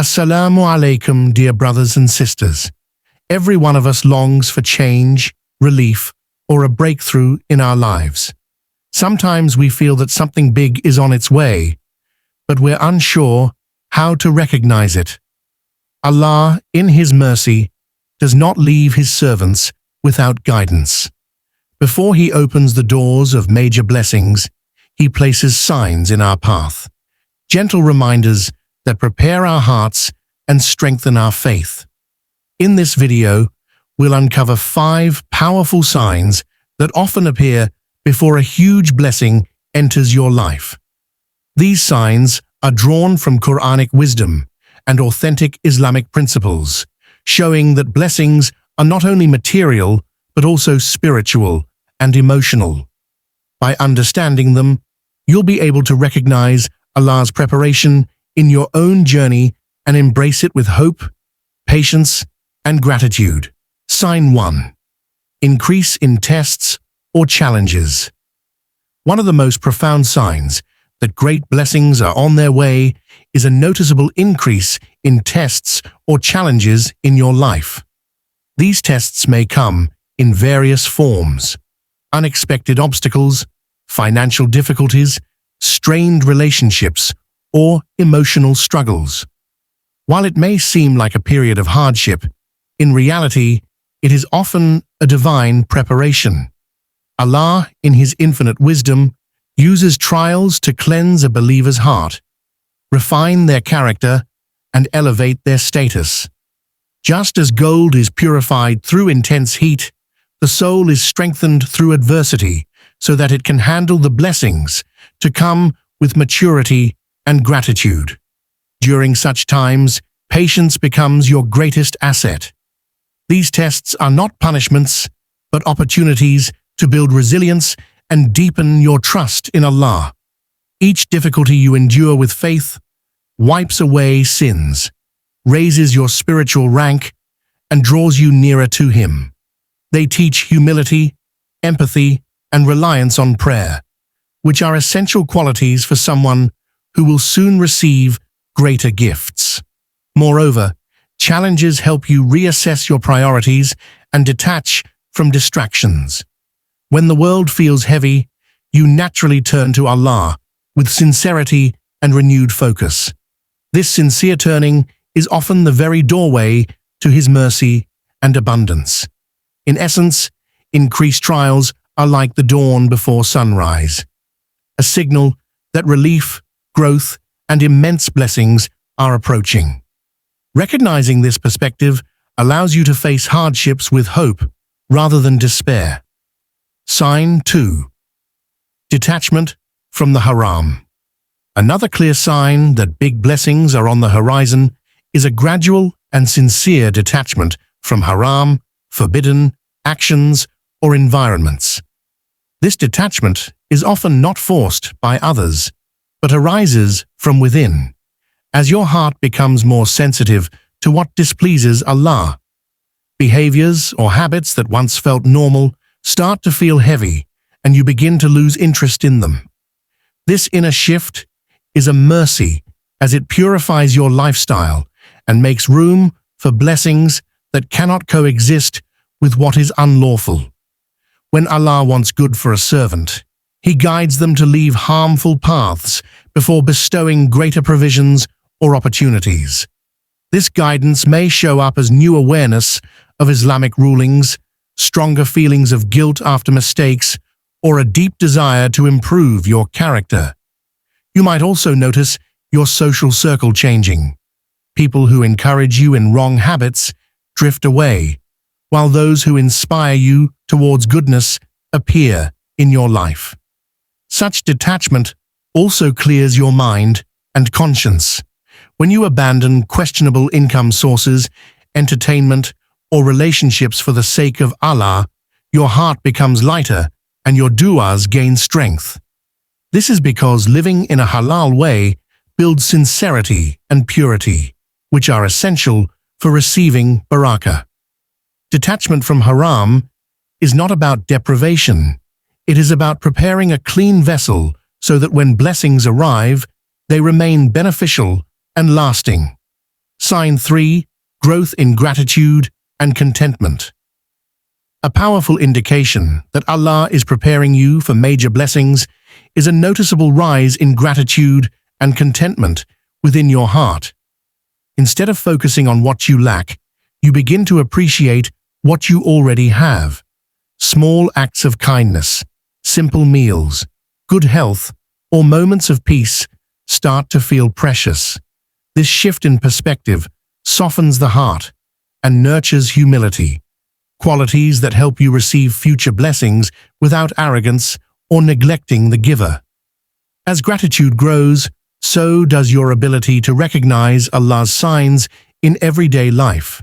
Assalamu alaikum, dear brothers and sisters. Every one of us longs for change, relief, or a breakthrough in our lives. Sometimes we feel that something big is on its way, but we're unsure how to recognize it. Allah, in His mercy, does not leave His servants without guidance. Before He opens the doors of major blessings, He places signs in our path, gentle reminders that prepare our hearts and strengthen our faith. In this video, we'll uncover 5 powerful signs that often appear before a huge blessing enters your life. These signs are drawn from Qur'anic wisdom and authentic Islamic principles, showing that blessings are not only material but also spiritual and emotional. By understanding them, you'll be able to recognize Allah's preparation in your own journey and embrace it with hope, patience, and gratitude. Sign 1. Increase in tests or challenges. One of the most profound signs that great blessings are on their way is a noticeable increase in tests or challenges in your life. These tests may come in various forms: unexpected obstacles, financial difficulties, strained relationships, or emotional struggles. While it may seem like a period of hardship, in reality, it is often a divine preparation. Allah, in His infinite wisdom, uses trials to cleanse a believer's heart, refine their character, and elevate their status. Just as gold is purified through intense heat, the soul is strengthened through adversity so that it can handle the blessings to come with maturity and gratitude. During such times, patience becomes your greatest asset. These tests are not punishments, but opportunities to build resilience and deepen your trust in Allah. Each difficulty you endure with faith wipes away sins, raises your spiritual rank, and draws you nearer to Him. They teach humility, empathy, and reliance on prayer, which are essential qualities for someone who will soon receive greater gifts. Moreover, challenges help you reassess your priorities and detach from distractions. When the world feels heavy, you naturally turn to Allah with sincerity and renewed focus. This sincere turning is often the very doorway to His mercy and abundance. In essence, increased trials are like the dawn before sunrise, a signal that relief, growth, and immense blessings are approaching. Recognizing this perspective allows you to face hardships with hope rather than despair. Sign 2. Detachment from the haram. Another clear sign that big blessings are on the horizon is a gradual and sincere detachment from haram, forbidden actions, or environments. This detachment is often not forced by others, but arises from within, as your heart becomes more sensitive to what displeases Allah. Behaviors or habits that once felt normal start to feel heavy, and you begin to lose interest in them. This inner shift is a mercy, as it purifies your lifestyle and makes room for blessings that cannot coexist with what is unlawful. When Allah wants good for a servant, He guides them to leave harmful paths before bestowing greater provisions or opportunities. This guidance may show up as new awareness of Islamic rulings, stronger feelings of guilt after mistakes, or a deep desire to improve your character. You might also notice your social circle changing. People who encourage you in wrong habits drift away, while those who inspire you towards goodness appear in your life. Such detachment also clears your mind and conscience. When you abandon questionable income sources, entertainment, or relationships for the sake of Allah, your heart becomes lighter and your du'as gain strength. This is because living in a halal way builds sincerity and purity, which are essential for receiving barakah. Detachment from haram is not about deprivation. It is about preparing a clean vessel so that when blessings arrive, they remain beneficial and lasting. Sign 3. Growth in gratitude and contentment. A powerful indication that Allah is preparing you for major blessings is a noticeable rise in gratitude and contentment within your heart. Instead of focusing on what you lack, you begin to appreciate what you already have. Small acts of kindness, simple meals, good health, or moments of peace start to feel precious. This shift in perspective softens the heart and nurtures humility, qualities that help you receive future blessings without arrogance or neglecting the giver. As gratitude grows, so does your ability to recognize Allah's signs in everyday life.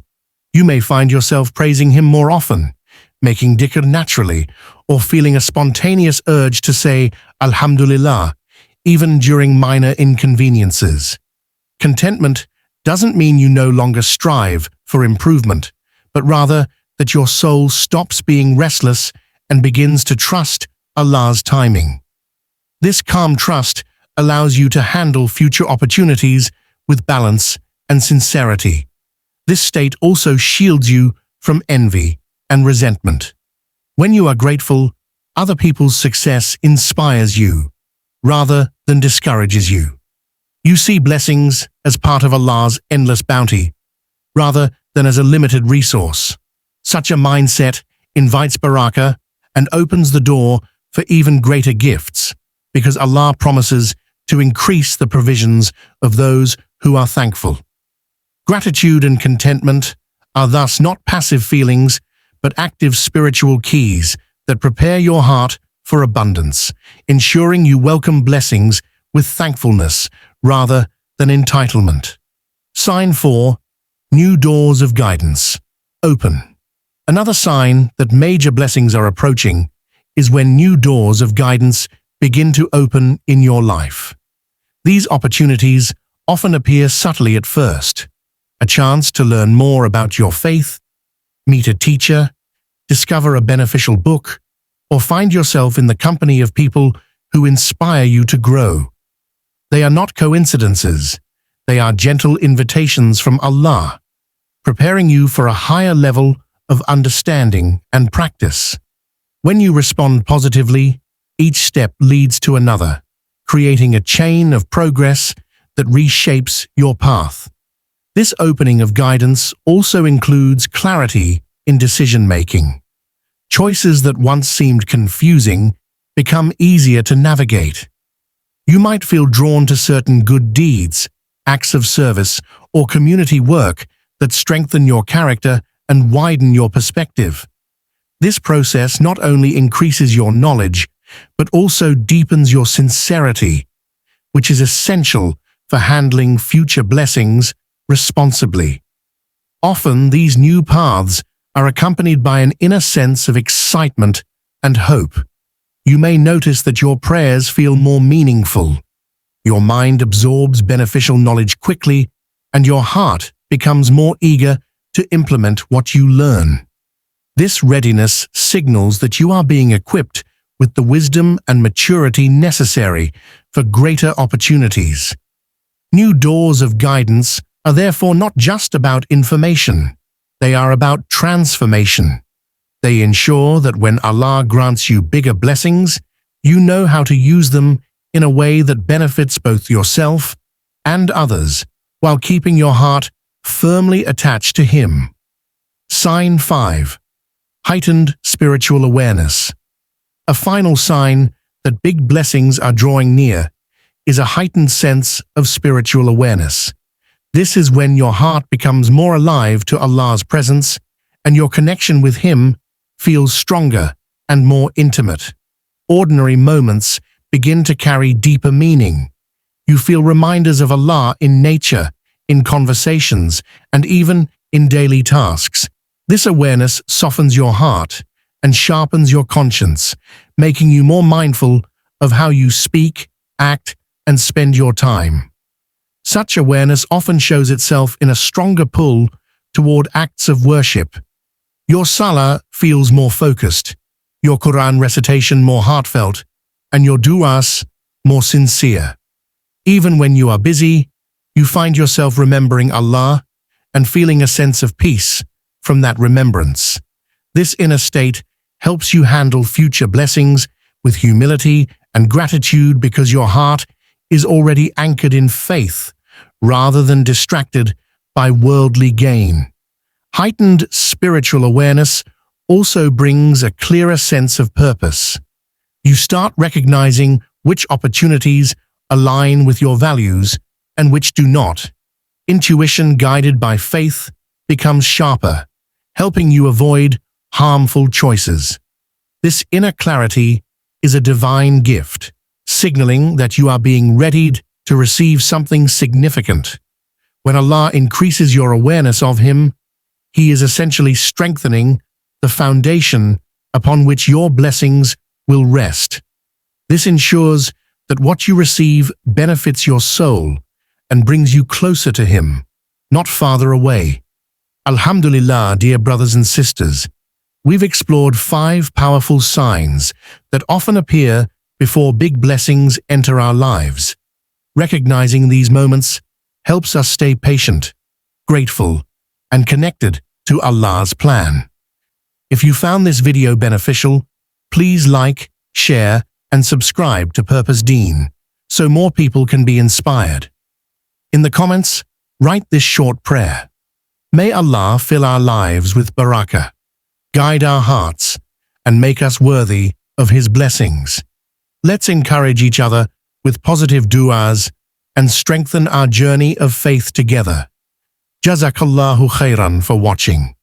You may find yourself praising Him more often, making dhikr naturally, or feeling a spontaneous urge to say Alhamdulillah, even during minor inconveniences. Contentment doesn't mean you no longer strive for improvement, but rather that your soul stops being restless and begins to trust Allah's timing. This calm trust allows you to handle future opportunities with balance and sincerity. This state also shields you from envy and resentment. When you are grateful, other people's success inspires you, rather than discourages you. You see blessings as part of Allah's endless bounty, rather than as a limited resource. Such a mindset invites barakah and opens the door for even greater gifts, because Allah promises to increase the provisions of those who are thankful. Gratitude and contentment are thus not passive feelings, but active spiritual keys that prepare your heart for abundance, ensuring you welcome blessings with thankfulness rather than entitlement. Sign 4. New doors of guidance. Open. Another sign that major blessings are approaching is when new doors of guidance begin to open in your life. These opportunities often appear subtly at first. A chance to learn more about your faith, meet a teacher, discover a beneficial book, or find yourself in the company of people who inspire you to grow. They are not coincidences. They are gentle invitations from Allah, preparing you for a higher level of understanding and practice. When you respond positively, each step leads to another, creating a chain of progress that reshapes your path. This opening of guidance also includes clarity in decision-making. Choices that once seemed confusing become easier to navigate. You might feel drawn to certain good deeds, acts of service, or community work that strengthen your character and widen your perspective. This process not only increases your knowledge, but also deepens your sincerity, which is essential for handling future blessings responsibly. Often, these new paths are accompanied by an inner sense of excitement and hope. You may notice that your prayers feel more meaningful, your mind absorbs beneficial knowledge quickly, and your heart becomes more eager to implement what you learn. This readiness signals that you are being equipped with the wisdom and maturity necessary for greater opportunities. New doors of guidance are therefore not just about information. They are about transformation. They ensure that when Allah grants you bigger blessings, you know how to use them in a way that benefits both yourself and others, while keeping your heart firmly attached to Him. Sign 5. Heightened spiritual awareness. A final sign that big blessings are drawing near is a heightened sense of spiritual awareness. This is when your heart becomes more alive to Allah's presence and your connection with Him feels stronger and more intimate. Ordinary moments begin to carry deeper meaning. You feel reminders of Allah in nature, in conversations, and even in daily tasks. This awareness softens your heart and sharpens your conscience, making you more mindful of how you speak, act, and spend your time. Such awareness often shows itself in a stronger pull toward acts of worship. Your salah feels more focused, your Qur'an recitation more heartfelt, and your du'as more sincere. Even when you are busy, you find yourself remembering Allah and feeling a sense of peace from that remembrance. This inner state helps you handle future blessings with humility and gratitude because your heart is already anchored in faith rather than distracted by worldly gain. Heightened spiritual awareness also brings a clearer sense of purpose. You start recognizing which opportunities align with your values and which do not. Intuition guided by faith becomes sharper, helping you avoid harmful choices. This inner clarity is a divine gift, signaling that you are being readied to receive something significant. When Allah increases your awareness of Him, He is essentially strengthening the foundation upon which your blessings will rest. This ensures that what you receive benefits your soul and brings you closer to Him, not farther away. Alhamdulillah, dear brothers and sisters, we've explored 5 powerful signs that often appear before big blessings enter our lives. Recognizing these moments helps us stay patient, grateful, and connected to Allah's plan. If you found this video beneficial, please like, share, and subscribe to Purpose Deen so more people can be inspired. In the comments, write this short prayer. May Allah fill our lives with barakah, guide our hearts, and make us worthy of His blessings. Let's encourage each other with positive du'as and strengthen our journey of faith together. Jazakallahu khairan for watching.